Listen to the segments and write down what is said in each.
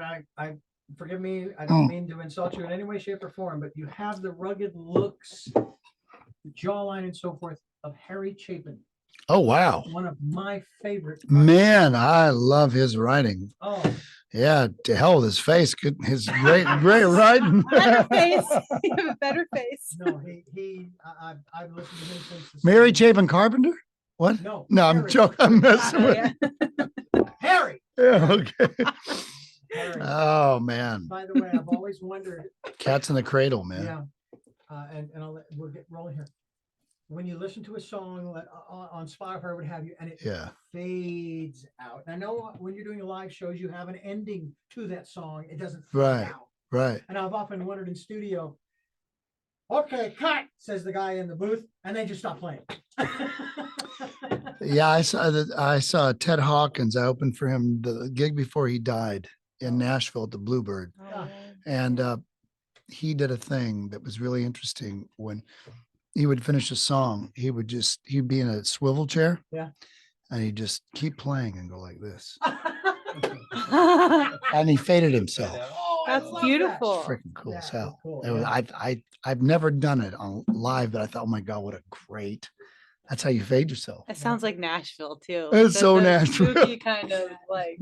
I forgive me, I don't mean to insult you in any way, shape, or form, but you have the rugged looks, the jawline, and so forth of Harry Chapin. Oh, wow. One of my favorite artists. Man, I love his writing. Oh, yeah, to hell with his face. Good, his great writing. Better face. You have a better face. No, I've listened to him since. Mary Chapin Carpenter? What? No, I'm Harry. joking. I'm messing with Harry. Yeah, okay. Harry. Oh, man. By the way, I've always wondered. Cats in the Cradle, man. Yeah, and we'll get rolling here. When you listen to a song on Spotify or what have you, and it fades out. And I know when you're doing live shows, you have an ending to that song. It doesn't fade out. Right. And I've often wondered in studio, okay, cut, says the guy in the booth, and they just stop playing. Yeah, I saw Ted Hawkins. I opened for him the gig before he died in Nashville at the Bluebird. Oh. And he did a thing that was really interesting. When he would finish a song, he'd be in a swivel chair. Yeah. And he'd just keep playing and go like this. And he faded himself. Oh, that's beautiful. It's freaking cool as hell. Cool, I've never done it on live, but I thought, oh my God, what a great. That's how you fade yourself. It sounds like Nashville too. It's so Nashville. Spooky kind of like,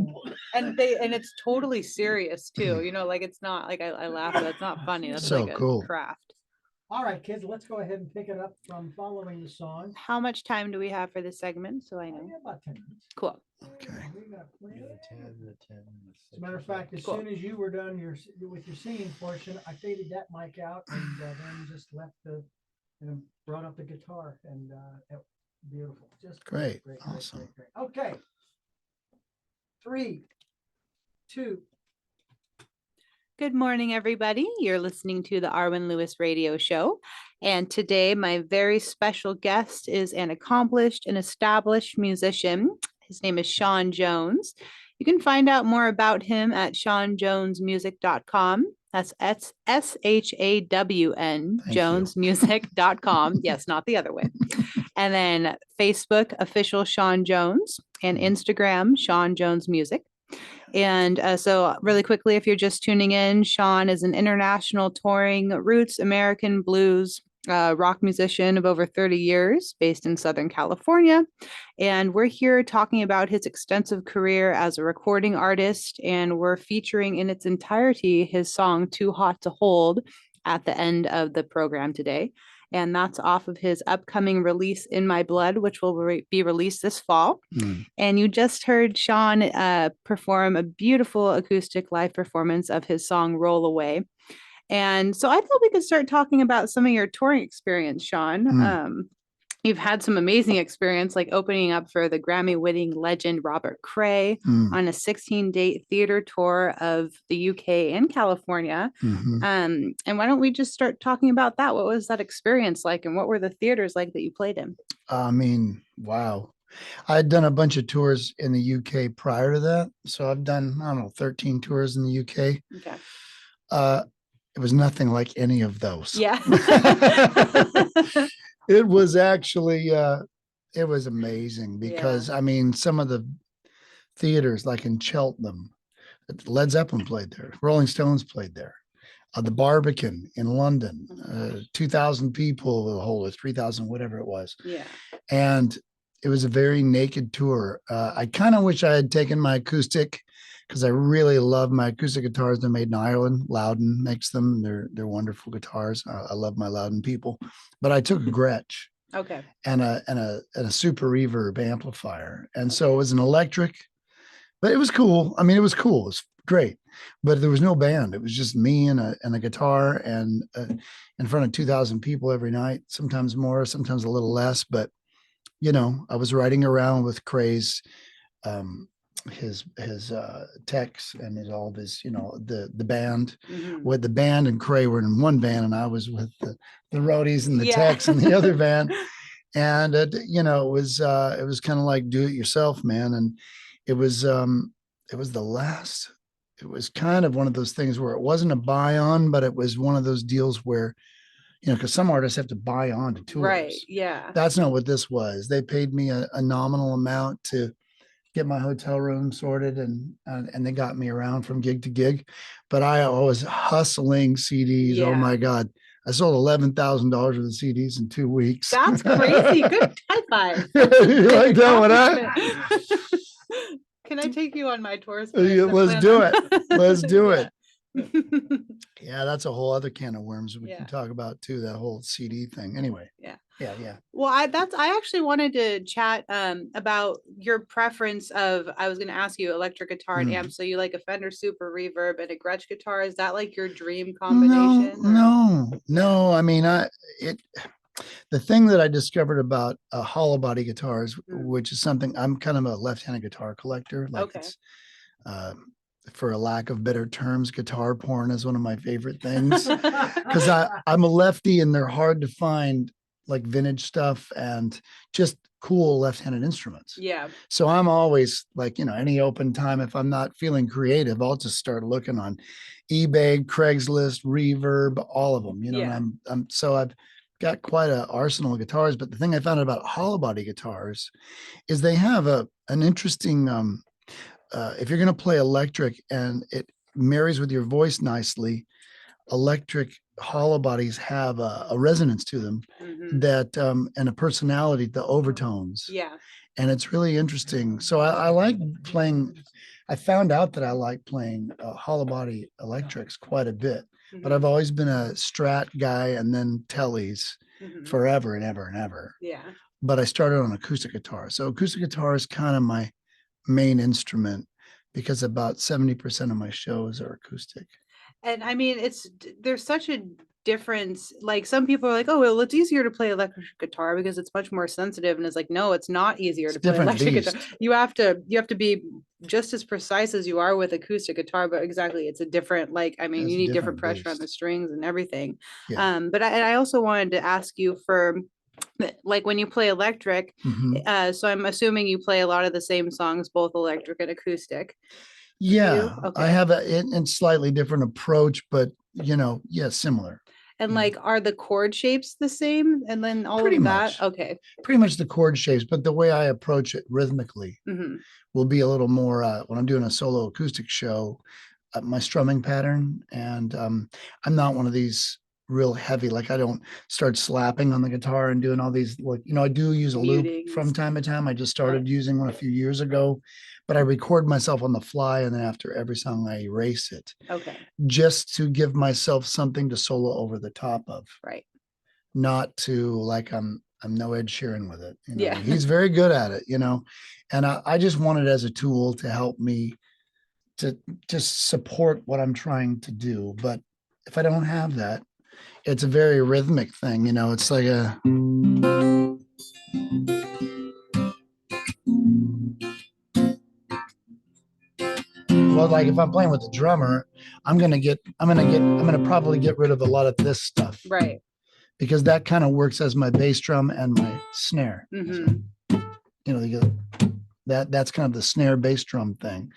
and it's totally serious too. You know, like it's not like I laugh, but it's not funny. That's so like a cool. craft. All right, kids, let's go ahead and pick it up from following the song. How much time do we have for this segment? So I know. About 10 minutes. Cool. Okay. As a matter of fact, as soon as you were done with your singing portion, I faded that mic out and then just left brought up the guitar and beautiful. Just great. Awesome. Great. Okay. 3, 2. Good morning, everybody. You're listening to the Arwen Lewis radio show. And today, my very special guest is an accomplished and established musician. His name is Shawn Jones. You can find out more about him at ShawnJonesMusic.com. That's SHAWN, JonesMusic.com. Yes, not the other way. And then Facebook, official Shawn Jones, and Instagram, Shawn Jones Music. And so really quickly, if you're just tuning in, Shawn is an international touring roots American blues rock musician of over 30 years based in Southern California. And we're here talking about his extensive career as a recording artist. And we're featuring in its entirety his song Too Hot to Hold at the end of the program today. And that's off of his upcoming release, In My Blood, which will be released this fall. And you just heard Shawn perform a beautiful acoustic live performance of his song Roll Away. And so I thought we could start talking about some of your touring experience, Shawn. You've had some amazing experience, like opening up for the Grammy-winning legend Robert Cray on a 16-date theater tour of the UK and California. And why don't we just start talking about that? What was that experience like, and what were the theaters like that you played in? I mean, wow. I had done a bunch of tours in the UK prior to that. So I've done, 13 tours in the UK. Okay. It was nothing like any of those. Yeah. It was actually, it was amazing because, I mean, some of the theaters like in Cheltenham, Led Zeppelin played there, Rolling Stones played there, the Barbican in London, 2,000 people, the whole 3,000, whatever it was. Yeah. And it was a very naked tour. I kind of wish I had taken my acoustic because I really love my acoustic guitars. They're made in Ireland. Loudon makes them. They're wonderful guitars. I love my Loudon people. But I took a Gretsch. Okay. And a super reverb amplifier. And so it was an electric, but it was cool. I mean, it was cool. It was great. But there was no band. It was just me and a guitar and in front of 2,000 people every night, sometimes more, sometimes a little less. But, I was riding around with Cray's his techs and all of his, the band with the band, and Cray were in one band and I was with the roadies and the techs in the other band. And it was kind of like do it yourself, man. And it was kind of one of those things where it wasn't a buy on, but it was one of those deals where, because some artists have to buy on to tours. Right. Yeah. That's not what this was. They paid me a nominal amount to get my hotel room sorted, and they got me around from gig to gig. But I was hustling CDs. Oh Yeah. my God. I sold $11,000 worth of CDs in 2 weeks. That's crazy. Good high five. You like that one, huh? Accomplishment. Can I take you on my tour? Yeah, let's do it. Let's do Yeah. it. Yeah, that's a whole other can of worms we Yeah. can talk about too, that whole CD thing. Anyway. Yeah. Yeah. Well, I actually wanted to chat about your preference of, I was going to ask you electric guitar and amp. So you like a Fender Super Reverb and a Gretsch guitar. Is that like your dream combination? No. I mean, the thing that I discovered about hollow body guitars, which is something, I'm kind of a left-handed guitar collector. Like it's, for a lack of better terms, guitar porn is one of my favorite things, because I'm a lefty and they're hard to find, like vintage stuff and just cool left-handed instruments. Yeah. So I'm always like, any open time, if I'm not feeling creative, I'll just start looking on eBay, Craigslist, Reverb, all of them, and so I've got quite an arsenal of guitars. But the thing I found out about hollow body guitars is they have an interesting, if you're going to play electric and it marries with your voice nicely, electric hollow bodies have a resonance to them that and a personality, the overtones. Yeah. And it's really interesting. So I like playing. I found out that I like playing hollow body electrics quite a bit, but I've always been a Strat guy and then Tellys forever and ever and ever. Yeah. But I started on acoustic guitar. So acoustic guitar is kind of my main instrument because about 70% of my shows are acoustic. And I mean, there's such a difference. Like some people are like, oh, well, it's easier to play electric guitar because it's much more sensitive. And it's like, no, it's not easier to play electric guitar. You have to be just as precise as you are with acoustic guitar, but exactly, it's a different, like, I mean, you need different pressure on the strings and everything. Yeah. But I also wanted to ask you for, like, when you play electric, so I'm assuming you play a lot of the same songs, both electric and acoustic. Yeah, I have a slightly different approach, but similar. And like, are the chord shapes the same? And then all Pretty of much. that? Okay. Pretty much the chord shapes, but the way I approach it rhythmically will be a little more when I'm doing a solo acoustic show, my strumming pattern. And I'm not one of these real heavy, like I don't start slapping on the guitar and doing all these, like, I do use a loop from time to time. I just started using one a few years ago, but I record myself on the fly. And then after every song, I erase it. Okay. Just to give myself something to solo over the top of. Right. Not to, like, I'm no Ed Sheeran with it. Yeah. He's very good at it, and I just want it as a tool to help me to just support what I'm trying to do. But if I don't have that, it's a very rhythmic thing. It's like a, well, like if I'm playing with a drummer, I'm gonna probably get rid of a lot of this stuff. Right. Because that kind of works as my bass drum and my snare. That's kind of the snare bass drum thing,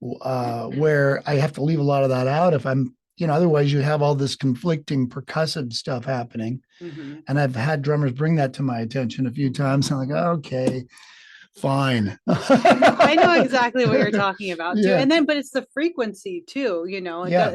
where I have to leave a lot of that out if I'm, otherwise you have all this conflicting percussive stuff happening. And I've had drummers bring that to my attention a few times. I'm like, okay, fine. I know exactly what you're talking about too. Yeah. And then, but it's the frequency too,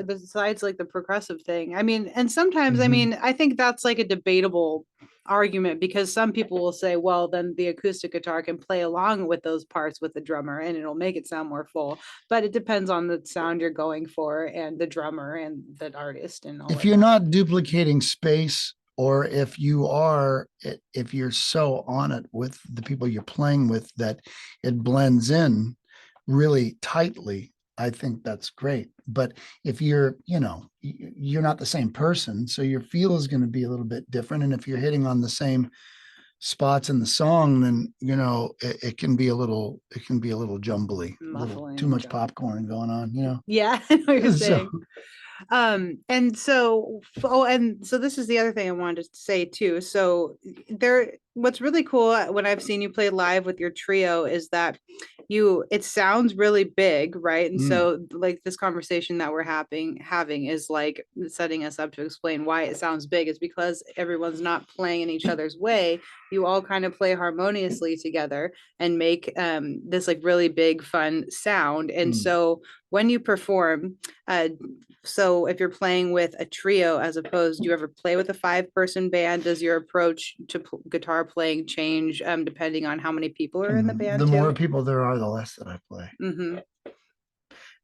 besides like the percussive thing. I mean, and sometimes, I mean, I think that's like a debatable argument, because some people will say, well, then the acoustic guitar can play along with those parts with the drummer and it'll make it sound more full, but it depends on the sound you're going for and the drummer and the artist and all. If you're not duplicating space, or if you're so on it with the people you're playing with that it blends in really tightly, I think that's great. But if you're not the same person, so your feel is going to be a little bit different. And if you're hitting on the same spots in the song, then it can be a little jumbly, too much popcorn going on. Yeah, I know what you're saying. And so this is the other thing I wanted to say too. So what's really cool when I've seen you play live with your trio is that it sounds really big, right? And so like this conversation that we're having is like setting us up to explain why it sounds big is because everyone's not playing in each other's way. You all kind of play harmoniously together and make this like really big fun sound. And so when you perform, so if you're playing with a trio as opposed, do you ever play with a 5-person band? Does your approach to guitar playing change depending on how many people are in the band The too? more people there are, the less that I play. Mm-hmm.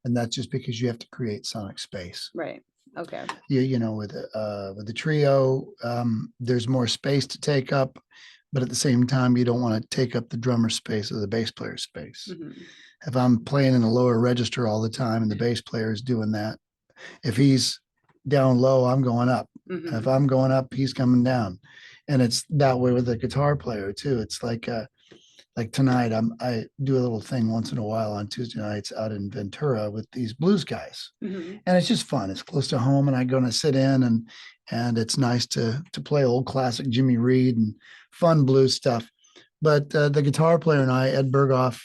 And that's just because you have to create sonic space. Right. Okay. You know, with the trio, there's more space to take up, but at the same time, you don't want to take up the drummer space or the bass player space. Mm-hmm. If I'm playing in a lower register all the time and the bass player is doing that, if he's down low, I'm going up. Mm-hmm. If I'm going up, he's coming down. And it's that way with the guitar player too. It's like tonight, I do a little thing once in a while on Tuesday nights out in Ventura with these blues guys. Mm-hmm. And it's just fun. It's close to home, and I go and sit in, and it's nice to play old classic Jimmy Reed and fun blues stuff. But the guitar player and I, Ed Berghoff,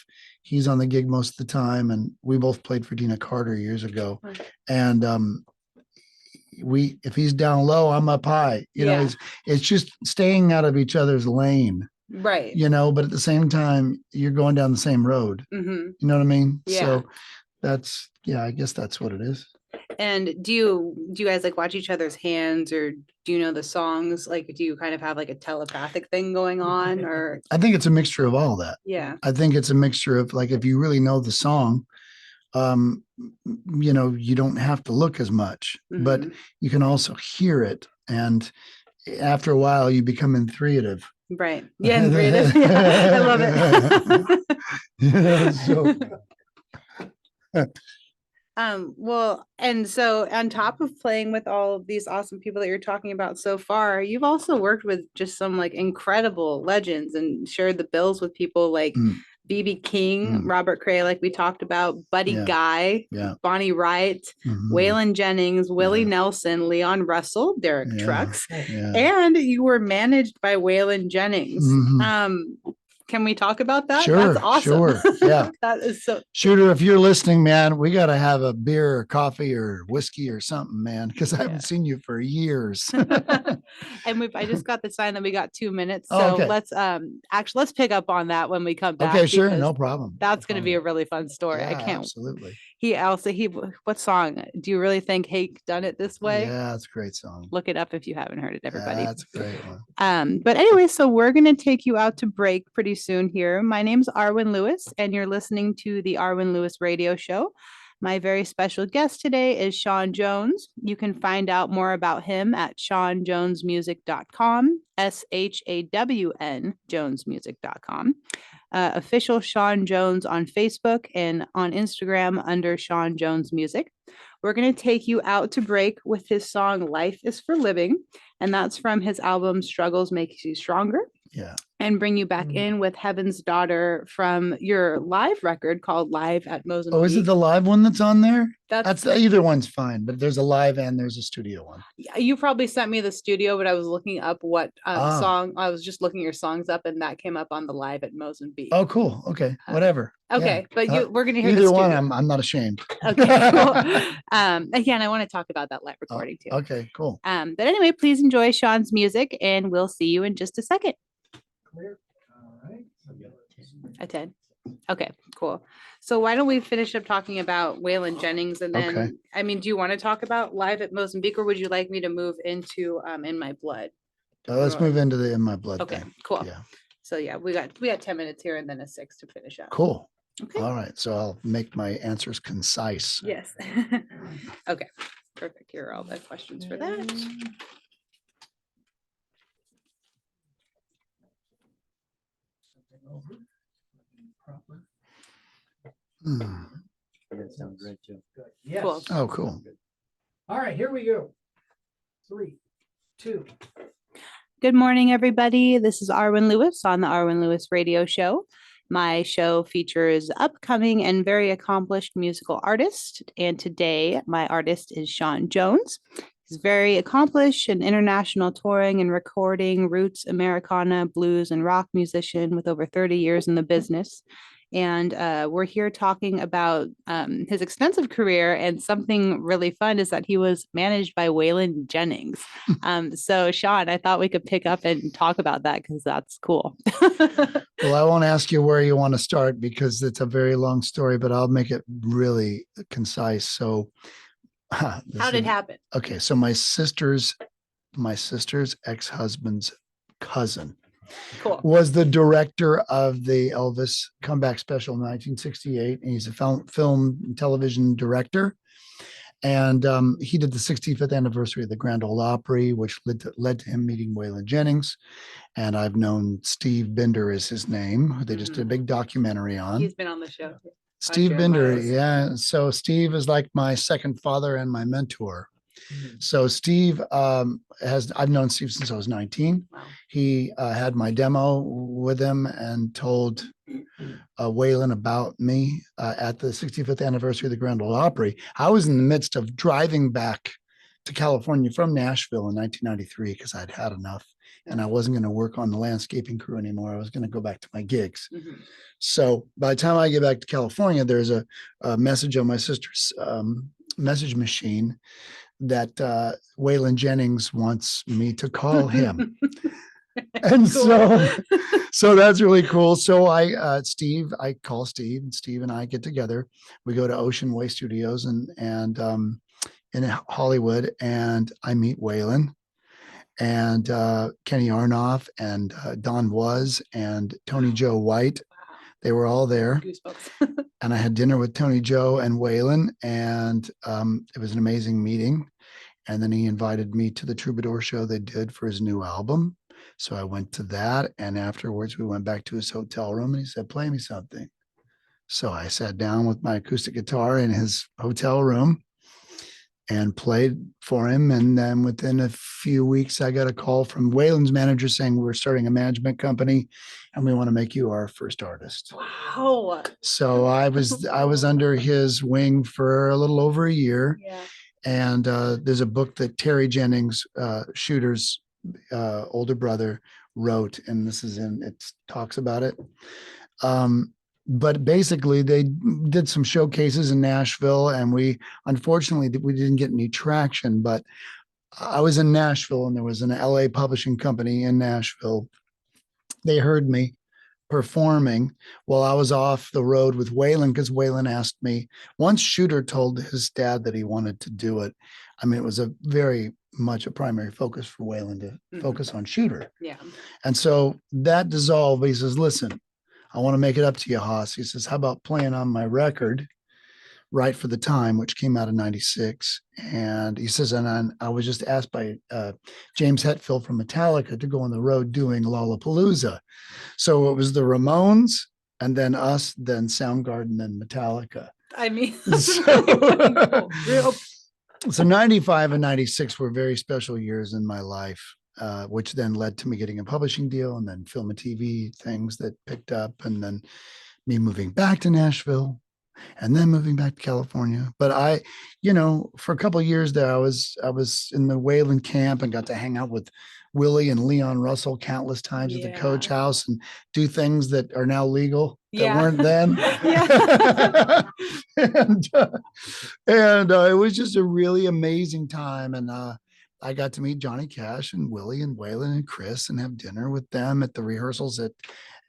he's on the gig most of the time, and we both played for Dina Carter years ago. And if he's down low, I'm up high. You know, it's just staying out of each other's lane. Right. You know, but at the same time, you're going down the same road. Mm-hmm. You know what I mean? Yeah. So I guess that's what it is. And do you guys like watch each other's hands, or do you know the songs? Like, do you kind of have like a telepathic thing going on, or? I think it's a mixture of all that. Yeah. I think it's a mixture of, like, if you really know the song, you know, you don't have to look as much, but you can also hear it. And after a while, you become in-three-ative. Right. Yeah. In-three-ative. Yeah, I love it. Yeah, so. Well, and so on top of playing with all of these awesome people that you're talking about so far, you've also worked with just some like incredible legends and shared the bills with people like B.B. King, Robert Cray, like we talked about, Buddy Guy, Bonnie Wright, Waylon Jennings, Willie Nelson, Leon Russell, Derek Trucks, and you were managed by Waylon Jennings. Can we talk about that? Sure. That's awesome. Sure. Yeah. That is so. Shooter, if you're listening, man, we got to have a beer or coffee or whiskey or something, man, because I haven't seen you for years. And I just got the sign that we got 2 minutes. So let's pick up on that when we come back. Okay, sure. No problem. That's going to be a really fun story. Yeah, I can't. Absolutely. What song? Do you really think Hake done it this way? Yeah, it's a great song. Look it up if you haven't heard it, everybody. Yeah, that's a great one. But anyway, so we're going to take you out to break pretty soon here. My name's Arwen Lewis, and you're listening to the Arwen Lewis Radio Show. My very special guest today is Shawn Jones. You can find out more about him at ShawnJonesMusic.com, SHAWN Jonesmusic.com. Official Shawn Jones on Facebook and on Instagram under Shawn Jones Music. We're going to take you out to break with his song Life is for Living, and that's from his album Struggles Makes You Stronger. Yeah. And bring you back in with Heaven's Daughter from your live record called Live at Mozambique. Oh, is it the live one that's on there? That's either one's fine, but there's a live and there's a studio one. You probably sent me the studio, but I was looking up what song. I was just looking your songs up, and that came up on the Live at Mozambique. Oh, cool. Okay, whatever. Okay, yeah. But we're gonna hear either one. I'm not ashamed. Okay, cool. Again, I want to talk about that live recording too. Okay, cool. But anyway, please enjoy Shawn's music, and we'll see you in just a second. Clear. All right. A 10. Okay, cool. So why don't we finish up talking about Waylon Jennings, and then, I mean, do you want to talk about Live at Mozambique, or would you like me to move into In My Blood? Let's move into the In My Blood. Okay, thing. cool. Yeah. So yeah, we got 10 minutes here and then a 6 to finish up. Cool. Okay. All right. So I'll make my answers concise. Yes. Okay. Perfect. Here are all the questions for that. That sounds great too. Good. Yes. Cool. Oh, cool. All right, here we go. 3, 2. Good morning, everybody. This is Arwen Lewis on the Arwen Lewis Radio Show. My show features upcoming and very accomplished musical artists. And today, my artist is Shawn Jones. He's He's very accomplished in international touring and recording, roots Americana, blues, and rock musician with over 30 years in the business. And we're here talking about his extensive career. And something really fun is that he was managed by Waylon Jennings. So, Shawn, I thought we could pick up and talk about that because that's cool. Well, I won't ask you where you want to start because it's a very long story, but I'll make it really concise. So, how did it happen? Okay, so my sister's ex-husband's cousin was the director of the Elvis comeback special in 1968, and he's a film and television director. And he did the 65th anniversary of the Grand Ole Opry, which led to him meeting Waylon Jennings. And I've known Steve Binder is his name, who they just did a big documentary on. He's been on the show. Steve Binder, yeah. So Steve is like my second father and my mentor. So Steve I've known Steve since I was 19. Wow. He had my demo with him and told Waylon about me at the 65th anniversary of the Grand Ole Opry. I was in the midst of driving back to California from Nashville in 1993 because I'd had enough and I wasn't going to work on the landscaping crew anymore. I was going to go back to my gigs. So by the time I get back to California, there's a message on my sister's message machine that Waylon Jennings wants me to call him. And so that's really cool. So I call Steve, and Steve and I get together. We go to Ocean Way Studios and in Hollywood, and I meet Waylon and Kenny Aronoff and Don Was and Tony Joe White. They were all there. And I had dinner with Tony Joe and Waylon, and it was an amazing meeting. And then he invited me to the Troubadour show they did for his new album. So I went to that. And afterwards, we went back to his hotel room and he said, play me something. So I sat down with my acoustic guitar in his hotel room and played for him. And then within a few weeks, I got a call from Waylon's manager saying, we're starting a management company and we want to make you our first artist. Wow. So I was under his wing for a little over a year. Yeah. And there's a book that Terry Jennings, Shooter's older brother, wrote, and it talks about it. But basically, they did some showcases in Nashville, and unfortunately, we didn't get any traction. But I was in Nashville, and there was an LA publishing company in Nashville. They heard me performing while I was off the road with Waylon, because Waylon asked me, once Shooter told his dad that he wanted to do it, I mean, it was a very much a primary focus for Waylon to focus on Shooter. Yeah. And so that dissolved. He says, listen, I want to make it up to you, Haas. He says, how about playing on my record, Right for the Time, which came out in 96. And he says, and I was just asked by James Hetfield from Metallica to go on the road doing Lollapalooza. So it was the Ramones and then us, then Soundgarden, then Metallica. I mean, so 95 and 96 were very special years in my life, which then led to me getting a publishing deal and then film and TV things that picked up, and then me moving back to Nashville and then moving back to California. But for a couple of years there, I was in the Waylon camp and got to hang out with Willie and Leon Russell countless times at the Coach House and do things that are now legal that weren't then. and it was just a really amazing time. And I got to meet Johnny Cash and Willie and Waylon and Chris and have dinner with them at the rehearsals at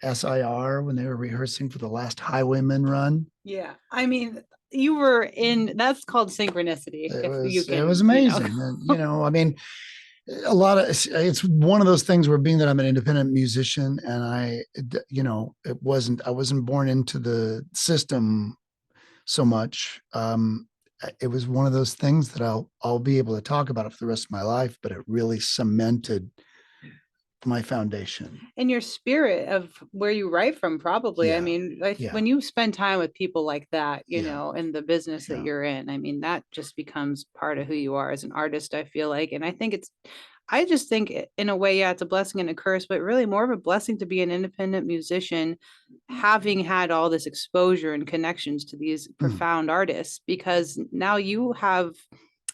SIR when they were rehearsing for the last Highwayman run. Yeah. I mean, you were that's called synchronicity. It was amazing. And, I mean, it's one of those things where, being that I'm an independent musician and I wasn't born into the system so much. It was one of those things that I'll be able to talk about it for the rest of my life, but it really cemented my foundation and your spirit of where you write from, probably. Yeah. I mean, when you spend time with people like that, you know, in the business that you're in, I mean, that just becomes part of who you are as an artist, I feel like. And I just think in a way, it's a blessing and a curse, but really more of a blessing to be an independent musician, having had all this exposure and connections to these profound artists, because now you have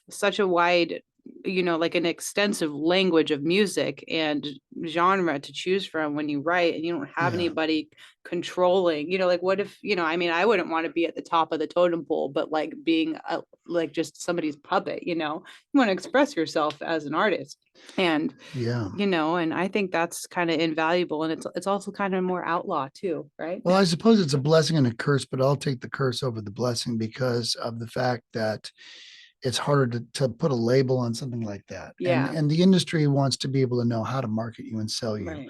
such a wide like an extensive language of music and genre to choose from when you write, and you don't have anybody controlling, like what if, I mean, I wouldn't want to be at the top of the totem pole, but like being like just somebody's puppet, you want to express yourself as an artist. And and I think that's kind of invaluable, and it's also kind of more outlaw too, right? Well, I suppose it's a blessing and a curse, but I'll take the curse over the blessing because of the fact that it's harder to put a label on something like that. And the industry wants to be able to know how to market you and sell you. Right.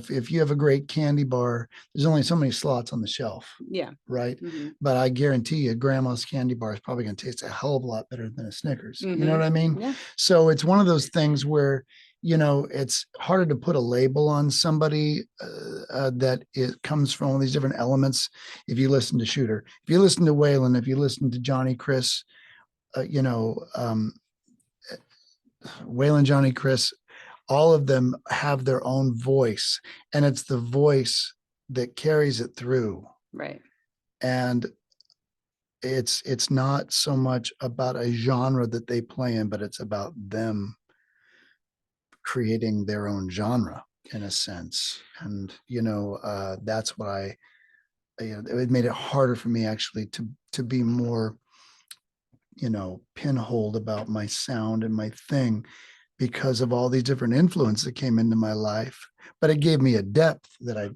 If you have a great candy bar, there's only so many slots on the shelf. Yeah. Right. But I guarantee you, grandma's candy bar is probably going to taste a hell of a lot better than a Snickers. You know what I mean? Yeah. So it's one of those things where, it's harder to put a label on somebody that it comes from all these different elements. If you listen to Shooter, if you listen to Waylon, if you listen to Johnny Chris, Waylon, Johnny, Chris, all of them have their own voice, and it's the voice that carries it through. Right. And it's not so much about a genre that they play in, but it's about them creating their own genre in a sense. And, that's what it made it harder for me actually to be more pinholed about my sound and my thing because of all these different influences that came into my life. But it gave me a depth that I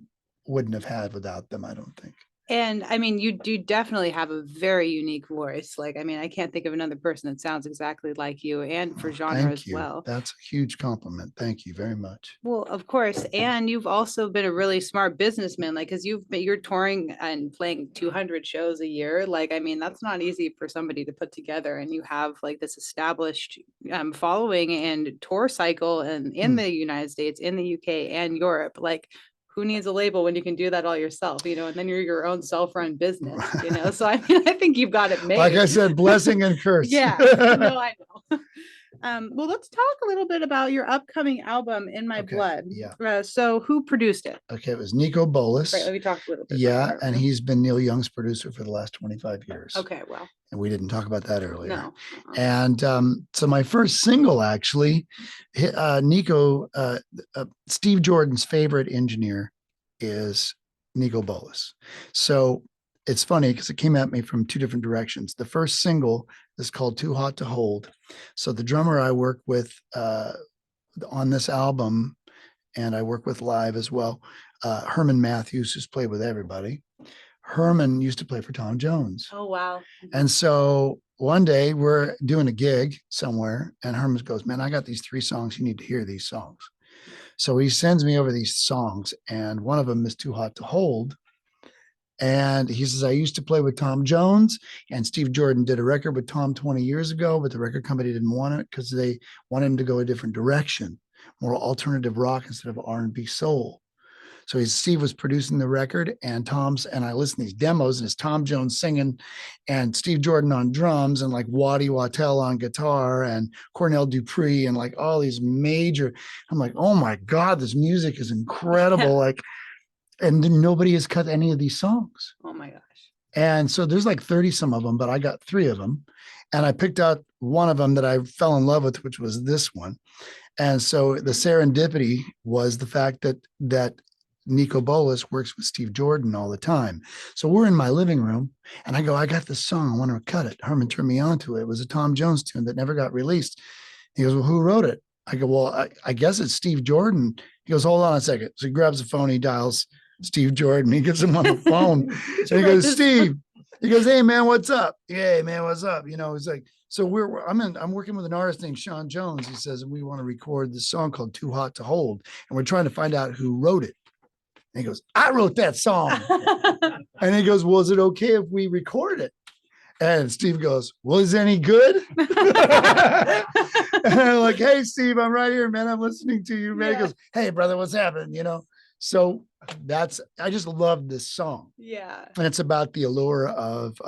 wouldn't have had without them, I don't think. And I mean, you do definitely have a very unique voice. Like, I mean, I can't think of another person that sounds exactly like you, and for genre as well. That's a huge compliment. Thank you very much. Well, of course. And you've also been a really smart businessman, like, because you're touring and playing 200 shows a year. Like, I mean, that's not easy for somebody to put together. And you have like this established following and tour cycle and in the United States, in the UK and Europe. Like, who needs a label when you can do that all yourself, and then you're your own self-run business, So I mean, I think you've got it made. Like I said, blessing and curse. Yeah, no, I know. Well, let's talk a little bit about your upcoming album, In My Blood. Yeah. So who produced it? Okay, it was Nico Bolas. Right, let me talk a little bit. Yeah, and he's been Neil Young's producer for the last 25 years. Okay, well. And we didn't talk about that earlier. No. And so my first single, actually, Nico, Steve Jordan's favorite engineer is Nico Bolas. So it's funny because it came at me from two different directions. The first single is called Too Hot to Hold. So the drummer I work with on this album, and I work with live as well, Herman Matthews, who's played with everybody. Herman used to play for Tom Jones. Oh, wow. And so one day we're doing a gig somewhere and Herman goes, man, I got these 3 songs. You need to hear these songs. So he sends me over these songs and one of them is Too Hot to Hold. And he says, I used to play with Tom Jones, and Steve Jordan did a record with Tom 20 years ago, but the record company didn't want it because they wanted him to go a different direction, more alternative rock instead of R&B soul. So Steve was producing the record, and I listened to these demos, and it's Tom Jones singing and Steve Jordan on drums and like Waddy Wachtel on guitar and Cornell Dupree and like all these major, I'm like, oh my God, this music is incredible. Like, and nobody has cut any of these songs. Oh my gosh. And so there's like 30 some of them, but I got 3 of them. And I picked out one of them that I fell in love with, which was this one. And so the serendipity was the fact that Nico Bolas works with Steve Jordan all the time. So we're in my living room and I go, I got this song. I want to cut it. Herman turned me on to it. It was a Tom Jones tune that never got released. He goes, well, who wrote it? I go, well, I guess it's Steve Jordan. He goes, hold on a second. So he grabs the phone. He dials Steve Jordan. He gets him on the phone. And he goes, Steve, he goes, hey man, what's up? Yeah, man, what's up? It's like, so I'm working with an artist named Shawn Jones. He says, we want to record this song called Too Hot to Hold. And we're trying to find out who wrote it. And he goes, I wrote that song. And he goes, well, is it okay if we record it? And Steve goes, well, is it any good? And I'm like, hey, Steve, I'm right here, man. I'm listening to you, man. Yeah. He goes, hey, brother, what's happening? So I just love this song. Yeah. And it's about the allure of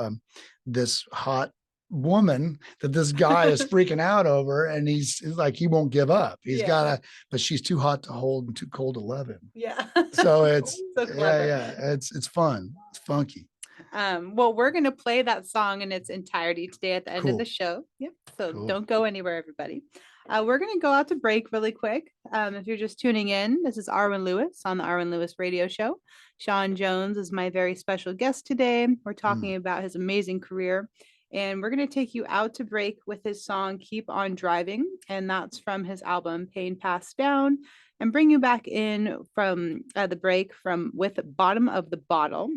this hot woman that this guy is freaking out over, and he's like, he won't give up. He's but she's too hot to hold and too cold to love him. Yeah. So it's it's fun. It's funky. Well, we're going to play that song in its entirety today at the end of Cool. the show. Yep. So Cool. don't go anywhere, everybody. We're going to go out to break really quick. If you're just tuning in, this is Arwen Lewis on the Arwen Lewis radio show. Shawn Jones is my very special guest today. We're talking about his amazing career. And we're going to take you out to break with his song Keep On Driving. And that's from his album Pain Passed Down. And bring you back in from the break from with Bottom of the Bottle.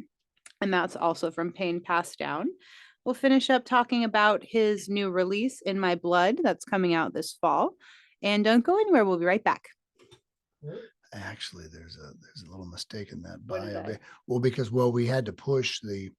And that's also from Pain Passed Down. We'll finish up talking about his new release, In My Blood, that's coming out this fall. And don't go anywhere. We'll be right back. Actually, there's a little mistake in that What is bio. that? Well, because we had to push the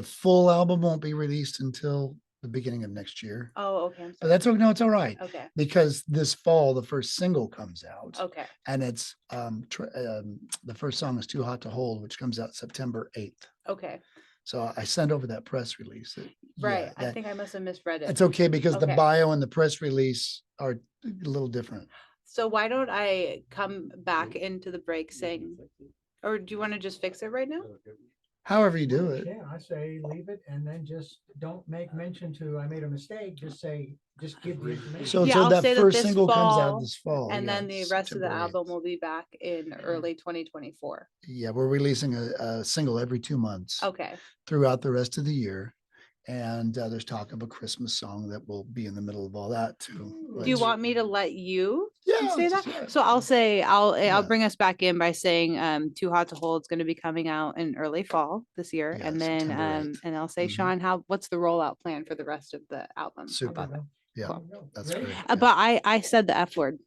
full album won't be released until the beginning of next year. Oh, okay. I'm But sorry. that's okay. No, it's all right. Okay. Because this fall, the first single comes out. Okay. And it's the first song is Too Hot to Hold, which comes out September 8th. Okay. So I sent over that press release. Right. Yeah, I think I must have misread it. it's okay because the Okay. bio and the press release are a little different. So why don't I come back into the break saying, or do you want to just fix it right now? However you do it. Yeah, I say leave it and then just don't make mention to, I made a mistake. Just give the information. So, Yeah, so I'll that say that first this single comes out fall, this fall. And yeah, then the rest of the September 8th. album will be back in early 2024. Yeah, we're releasing a single every 2 months Okay. throughout the rest of the year. And there's talk of a Christmas song that will be in the middle of all that too. Do you want me to let you Yeah, say that? yeah. So I'll say I'll Yeah. bring us back in by saying Too Hot to Hold is going to be coming out in early fall this year. Yeah, And then September 8th. and I'll say, Mhm. Sean, what's the rollout plan for the rest of the album? How Super. about that? Yeah, Cool. that's great. But I said the F word.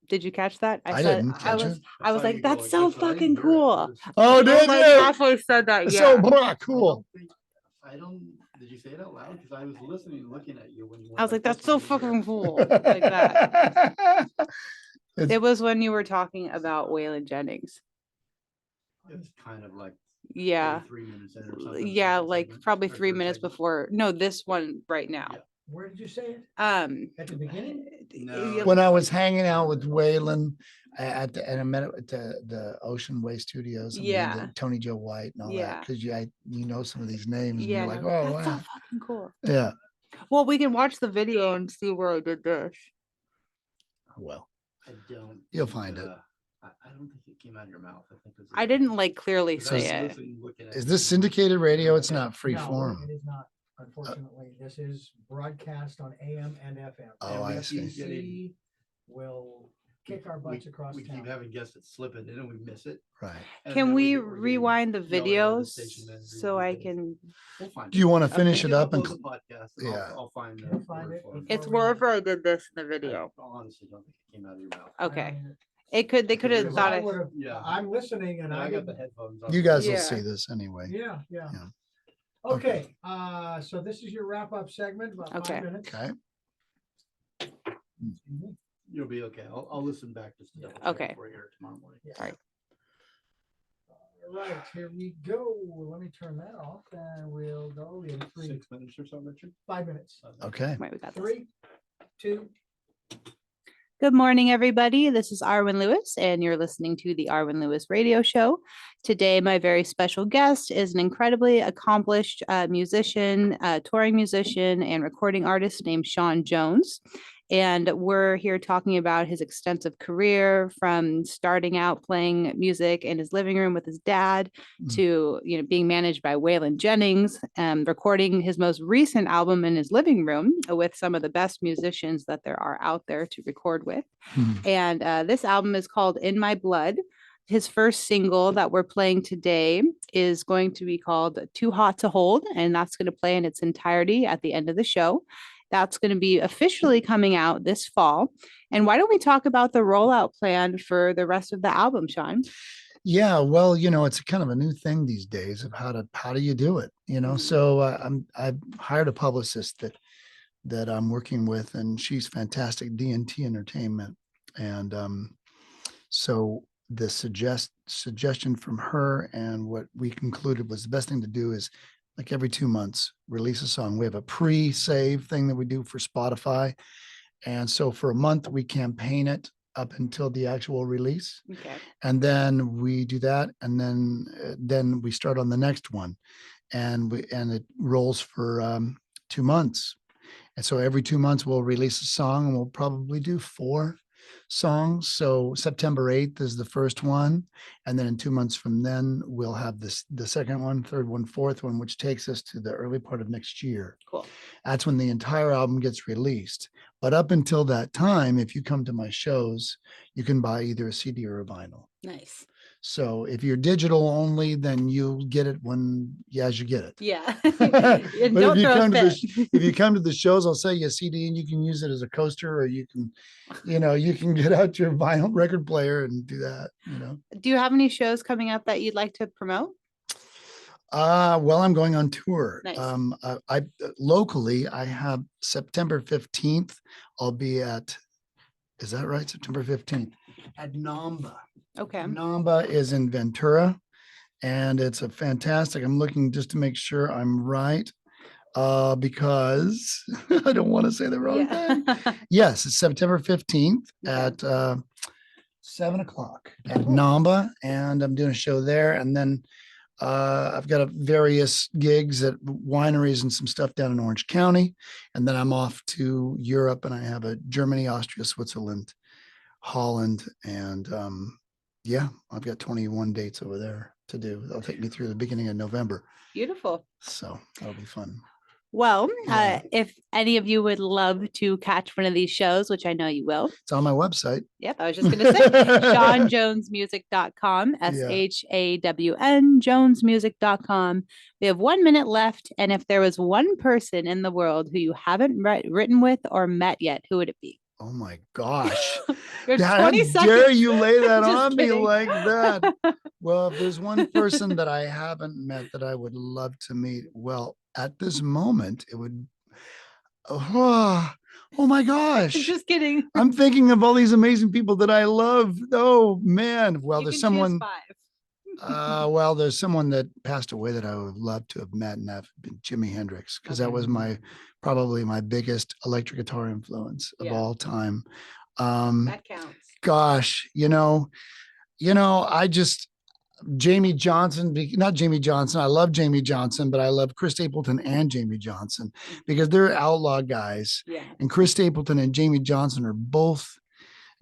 Did you catch that? I said didn't catch it. I was like, that's so fucking cool. Oh, did I you? halfway said that. So Yeah. cool. Did you say it out loud? Because I was listening, looking at you when you. I was like, that's so fucking cool. Like that. It's- It was when you were talking about Waylon Jennings. It's kind of like. Yeah. 3 minutes in or something. Yeah, second like segment, probably or 3 third minutes segment. before. No, this one right now. Yeah. Where did you say it? At the beginning? No. when I was hanging out with Waylon and I met at the Ocean Way Studios. And we Yeah. did Tony Joe White and all Yeah. that because you know some of these names. Yeah, and you're like, no, oh that's so wow. fucking cool. Yeah. Well, we can watch the video and see where I did this. Well, I don't. You'll think, find it. I don't think it came out of your mouth. I think it was. I didn't like clearly 'cause I was say it. listening, looking at is you. this syndicated radio? It's not free No, form. It is not, unfortunately. This is broadcast on AM and FM. Oh, And I the see. FCC will kick our butts across We keep town. having guests that slip it in and we miss it. Right. And Can then we we're getting rewind the yelling at the videos station manager so and I everything. can? We'll find Do you it. want to Okay. finish We it can up and upload the podcast and Yeah. I'll find We'll the find word it for it. It's before we- wherever I did this in the video. I honestly don't think it came out of your mouth. Okay. I mean, They could have because thought I it. would've- Yeah. I'm listening and And I I got the didn't. headphones on. you guys will Yeah. see this anyway. Yeah. Yeah. Okay, so this is your wrap up segment, about Okay. 5 minutes. Okay. Mhm. You'll be okay. I'll listen back just to double check Okay. before here tomorrow morning. Yeah. All right. All right, here we go. Let me turn that off and we'll go in 6 minutes or so, Richard. 5 minutes. Okay. Right, we got this. 3, 2. Good morning, everybody. This is Arwen Lewis, and you're listening to the Arwen Lewis Radio Show. Today, my very special guest is an incredibly accomplished musician, touring musician, and recording artist named Shawn Jones. And we're here talking about his extensive career from starting out playing music in his living room with his dad to, being managed by Waylon Jennings, recording his most recent album in his living room with some of the best musicians that there are out there to record with. Mhm. And this album is called In My Blood. His first single that we're playing today is going to be called Too Hot to Hold, and that's going to play in its entirety at the end of the show. That's going to be officially coming out this fall. And why don't we talk about the rollout plan for the rest of the album, Sean? Yeah, well, it's kind of a new thing these days of how do you do it, So I've hired a publicist that I'm working with, and she's fantastic, D&T Entertainment, and so the suggestion from her and what we concluded was the best thing to do is like every 2 months release a song. We have a pre-save thing that we do for Spotify, and so for a month we campaign it up until the actual release. Okay. And then we do that. And then we start on the next one, and it rolls for 2 months. And so every 2 months we'll release a song, and we'll probably do 4 songs. So September 8th is the first one. And then in 2 months from then, we'll have the second one, third one, fourth one, which takes us to the early part of next year. Cool. That's when the entire album gets released. But up until that time, if you come to my shows, you can buy either a CD or a vinyl. Nice. So if you're digital only, then you'll get it as you get it. Yeah. But And don't throw a fit. if you come to the shows, I'll sell you a CD and you can use it as a coaster, or you can get out your vinyl record player and do that, Do you have any shows coming up that you'd like to promote? Well, I'm going on tour. Nice. I locally, I have September 15th. I'll be is that right? September 15th at Namba. Okay. Namba is in Ventura, and it's a fantastic. I'm looking just to make sure I'm right, because I don't want to say the wrong thing. Yes, it's September 15th at 7:00 at Namba, and I'm doing a show there. And then I've got various gigs at wineries and some stuff down in Orange County. And then I'm off to Europe, and I have a Germany, Austria, Switzerland, Holland, and I've got 21 dates over there to do. That'll take me through the beginning of November. Beautiful. So that'll be fun. Well, Yeah. if any of you would love to catch one of these shows, which I know you will. It's on my website. Yep, I was just going to say ShawnJonesMusic.com, SHAWN Jonesmusic.com. We have 1 minute left. And if there was one person in the world who you haven't written with or met yet, who would it be? Oh my gosh. There's How 20 dare seconds. you lay that Just on me kidding. like that? Well, if there's one person that I haven't met that I would love to meet, well, at this moment, it would, oh my gosh. Just kidding. I'm thinking of all these amazing people that I love. Oh man. Well, You there's can choose someone, 5. well, there's someone that passed away that I would love to have met, and that's been Jimi Hendrix, because that was probably my biggest electric guitar influence of all time. That counts. Gosh, Jamie Johnson, not Jamie Johnson. I love Jamie Johnson, but I love Chris Stapleton and Jamie Johnson, because they're outlaw guys. Yeah. And Chris Stapleton and Jamie Johnson are both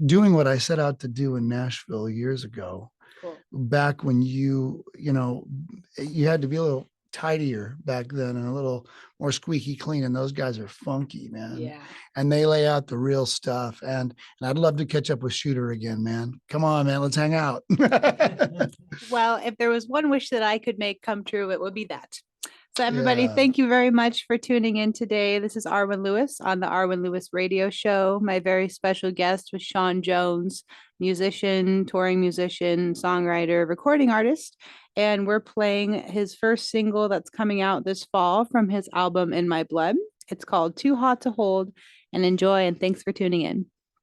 doing what I set out to do in Nashville years ago. Cool. Back when you had to be a little tidier back then and a little more squeaky clean, and those guys are funky, man. Yeah. And they lay out the real stuff, and I'd love to catch up with Shooter again, man. Come on, man, let's hang out. Well, if there was one wish that I could make come true, it would be that. So everybody, Yeah. thank you very much for tuning in today. This is Arwen Lewis on the Arwen Lewis Radio Show. My very special guest was Shawn Jones, musician, touring musician, songwriter, recording artist. And we're playing his first single that's coming out this fall from his album In My Blood. It's called Too Hot to Hold. And enjoy, and thanks for tuning in.